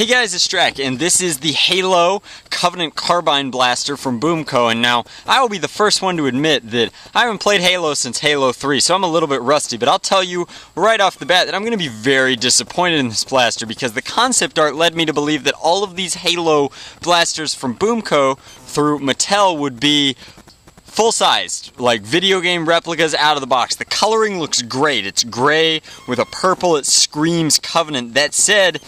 Hey guys, it's Drac, and this is the Halo Covenant Carbine blaster from BoomCo. And now, I will be the first one to admit that I haven't played Halo since Halo 3, so I'm a little bit rusty, but I'll tell you right off the bat that I'm going to be very disappointed in this blaster because the concept art led me to believe that all of these Halo blasters from BoomCo through Mattel would be full-sized, like video game replicas out of the box. The coloring looks great. It's gray with a purple. It screams Covenant. That said,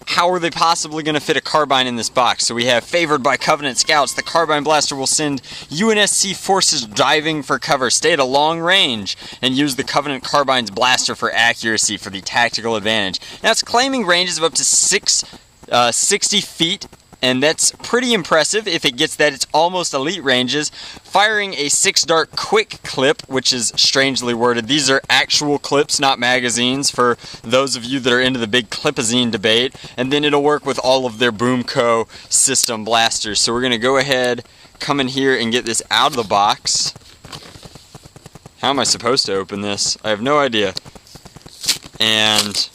how are they possibly going to fit a carbine in this box? So we have favored by Covenant Scouts. The carbine blaster will send UNSC forces diving for cover, stay at a long range, and use the Covenant carbine's blaster for accuracy for the tactical advantage. Now it's claiming ranges of up to 60 feet, and that's pretty impressive. If it gets that, it's almost elite ranges. Firing a 6-dart quick clip, which is strangely worded. These are actual clips, not magazines, for those of you that are into the big clipazine debate. And then it'll work with all of their BoomCo system blasters. So we're going to go ahead, come in here, and get this out of the box. How am I supposed to open this? I have no idea. And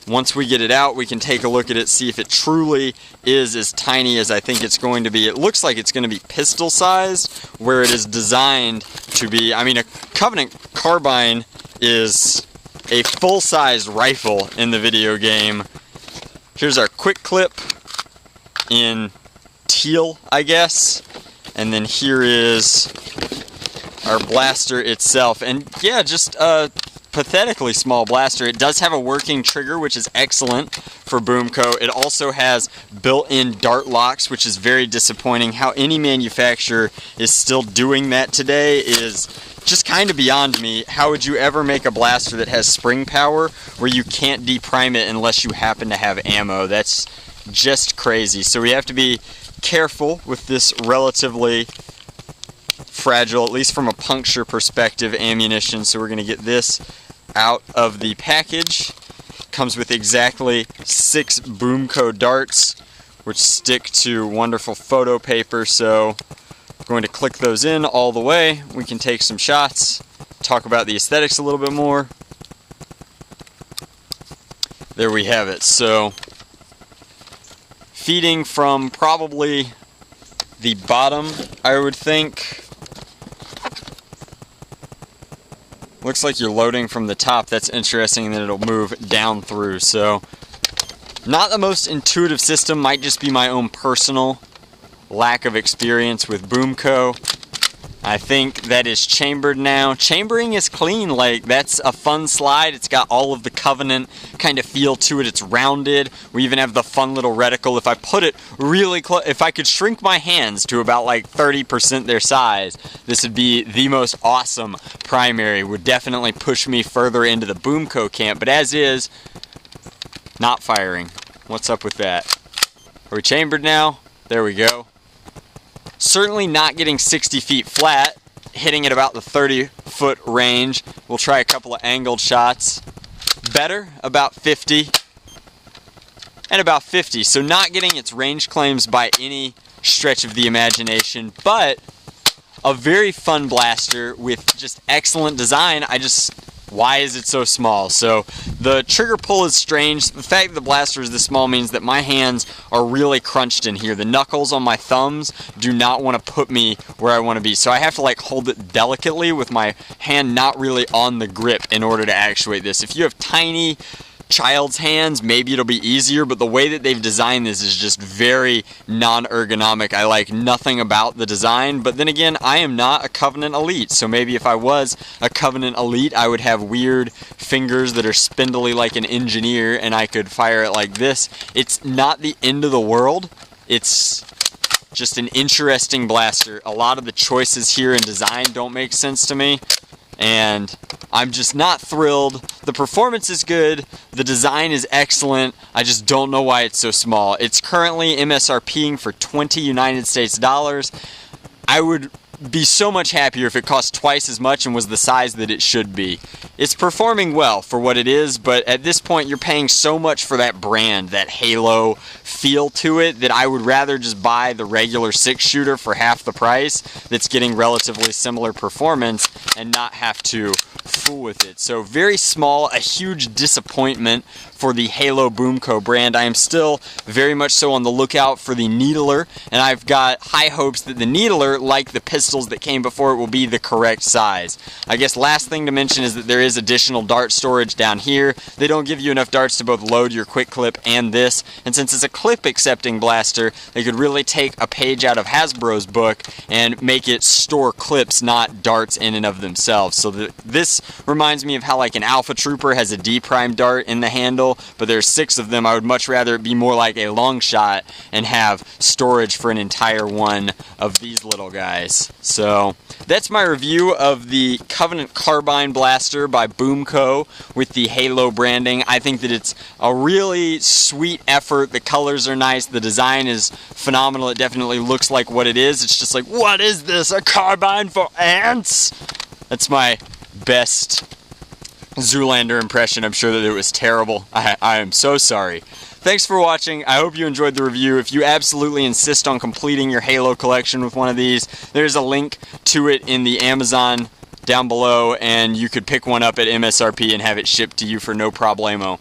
once we get it out, we can take a look at it, see if it truly is as tiny as I think it's going to be. It looks like it's going to be pistol sized, where it is designed to be. I mean, a Covenant carbine is a full-sized rifle in the video game. Here's our quick clip in teal, I guess. And then here is our blaster itself. And yeah, just pathetically small blaster. It does have a working trigger, which is excellent for BoomCo. It also has built-in dart locks, which is very disappointing. How any manufacturer is still doing that today is just kind of beyond me. How would you ever make a blaster that has spring power where you can't deprime it unless you happen to have ammo? That's just crazy. So we have to be careful with this relatively fragile, at least from a puncture perspective, ammunition. So we're going to get this out of the package. Comes with exactly 6 BoomCo darts, which stick to wonderful photo paper. So we're going to click those in all the way. We can take some shots, talk about the aesthetics a little bit more. There we have it. So feeding from probably the bottom, I would think. Looks like you're loading from the top. That's interesting, and then it'll move down through. So, not the most intuitive system. Might just be my own personal lack of experience with BoomCo. I think that is chambered now. Chambering is clean. Like, that's a fun slide. It's got all of the Covenant kind of feel to it. It's rounded. We even have the fun little reticle. If I put it really close, if I could shrink my hands to about like 30% their size, this would be the most awesome primary. Would definitely push me further into the BoomCo camp. But as is, not firing. What's up with that? Are we chambered now? There we go. Certainly not getting 60 feet flat, hitting at about the 30-foot range. We'll try a couple of angled shots. Better, about 50, and about 50. So not getting its range claims by any stretch of the imagination, but a very fun blaster with just excellent design. Why is it so small? So the trigger pull is strange. The fact that the blaster is this small means that my hands are really crunched in here. The knuckles on my thumbs do not want to put me where I want to be. So I have to like hold it delicately with my hand not really on the grip in order to actuate this. If you have tiny child's hands, maybe it'll be easier, but the way that they've designed this is just very non-ergonomic. I like nothing about the design, but then again, I am not a Covenant Elite, so maybe if I was a Covenant Elite, I would have weird fingers that are spindly like an engineer, and I could fire it like this. It's not the end of the world. It's just an interesting blaster. A lot of the choices here in design don't make sense to me, and I'm just not thrilled. The performance is good, the design is excellent, I just don't know why it's so small. It's currently MSRPing for 20 United States dollars. I would be so much happier if it cost twice as much and was the size that it should be. It's performing well for what it is, but at this point you're paying so much for that brand, that Halo feel to it, that I would rather just buy the regular 6-shooter for half the price that's getting relatively similar performance and not have to cool with it. So very small, a huge disappointment for the Halo BoomCo brand. I am still very much so on the lookout for the needler, and I've got high hopes that the needler, like the pistols that came before it, will be the correct size. I guess last thing to mention is that there is additional dart storage down here. They don't give you enough darts to both load your quick clip and this, and since it's a clip accepting blaster, they could really take a page out of Hasbro's book and make it store clips, not darts in and of themselves. So this reminds me of how like an Alpha Trooper has a D prime dart in the handle, but there's 6 of them. I would much rather it be more like a long shot and have storage for an entire one of these little guys. So that's my review of the Covenant Carbine blaster by BoomCo with the Halo branding. I think that it's a really sweet effort. The colors are nice. The design is phenomenal. It definitely looks like what it is. It's just like, what is this? A carbine for ants? That's my best Zoolander impression. I'm sure that it was terrible. I am so sorry. Thanks for watching. I hope you enjoyed the review. If you absolutely insist on completing your Halo collection with one of these, there's a link to it in the Amazon down below, and you could pick one up at MSRP and have it shipped to you for no problemo.